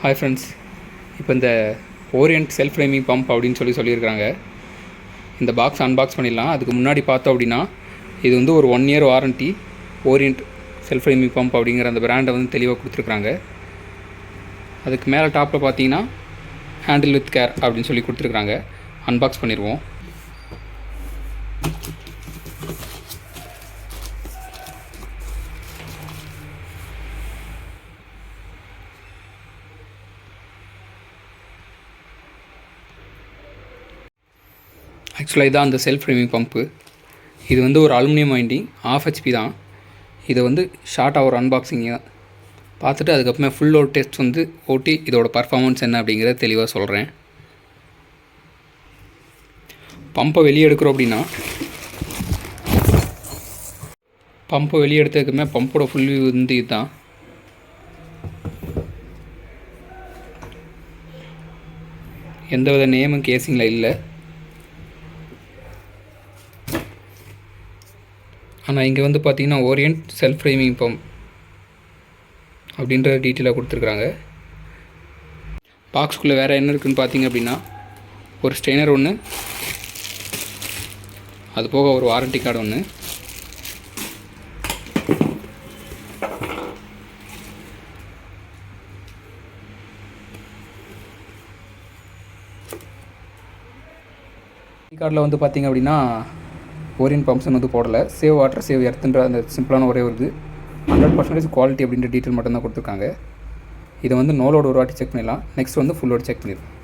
Hi friends, இப்போ இந்த orient self priming pump அப்படின்னு சொல்லியிருக்காங்க. இந்த பாக்ஸ் அன்பாக்ஸ் பண்ணிடலாம். அதுக்கு முன்னாடி பார்த்தோம் அப்படின்னா இது வந்து ஒரு 1 year warranty. Orient self priming pump அப்படிங்கிற அந்த பிராண்டை வந்து தெளிவாக கொடுத்துருக்குறாங்க. அதுக்கு மேலே டாப்பில் பார்த்தீங்கன்னா ஹேண்டில் வித் கேர் அப்படின்னு சொல்லி கொடுத்துருக்குறாங்க. அன்பாக்ஸ் பண்ணிடுவோம். ஆக்சுவலாக இதான் அந்த செல்ஃப் ஃப்ரேமிங் பம்ப்பு. இது வந்து ஒரு அலுமினியம் வைண்டிங் 1/2 HP தான். இதை வந்து ஷார்ட்டாக ஒரு அன்பாக்சிங் பார்த்துட்டு அதுக்கப்புறமே ஃபுல் லோட் டெஸ்ட் வந்து ஓட்டி இதோட பர்ஃபார்மன்ஸ் என்ன அப்படிங்கிறத தெளிவாக சொல்கிறேன். பம்பை வெளியே எடுக்கிறோம் அப்படின்னா பம்பை வெளியே எடுத்ததுக்குமே பம்போட ஃபுல் வியூ வந்து இதுதான். எந்தவித நேமும் கேசிங்கில் இல்லை. ஆனால் இங்கே வந்து பார்த்திங்கன்னா ஓரியன்ட் செல்ஃப் ஃப்ரேமிங் பம்ப் அப்படின்ற டீட்டெயிலாக கொடுத்துருக்குறாங்க. பாக்ஸ்குள்ளே வேறு என்ன இருக்குதுன்னு பார்த்திங்க அப்படின்னா ஒரு ஸ்ட்ரெயினர் ஒன்று, அது போக ஒரு வாரண்ட்டி கார்டு ஒன்று, கார்டில் வந்து பார்த்திங்க அப்படின்னா ஓரியன்ட் பம்ப்ஸ்னு வந்து போடலை. சேவ் வாட்டர் சேவ் எர்த்துன்ற அந்த சிம்பிளான ஒரே வருது. 100% குவாலிட்டி அப்படின்ற டீட்டெயில் மட்டும்தான் கொடுத்துருக்காங்க. இதை வந்து நோ லோடு ஒரு வாட்டி செக் பண்ணிடலாம். நெக்ஸ்ட் வந்து ஃபுல் லோடு செக் பண்ணிடலாம்.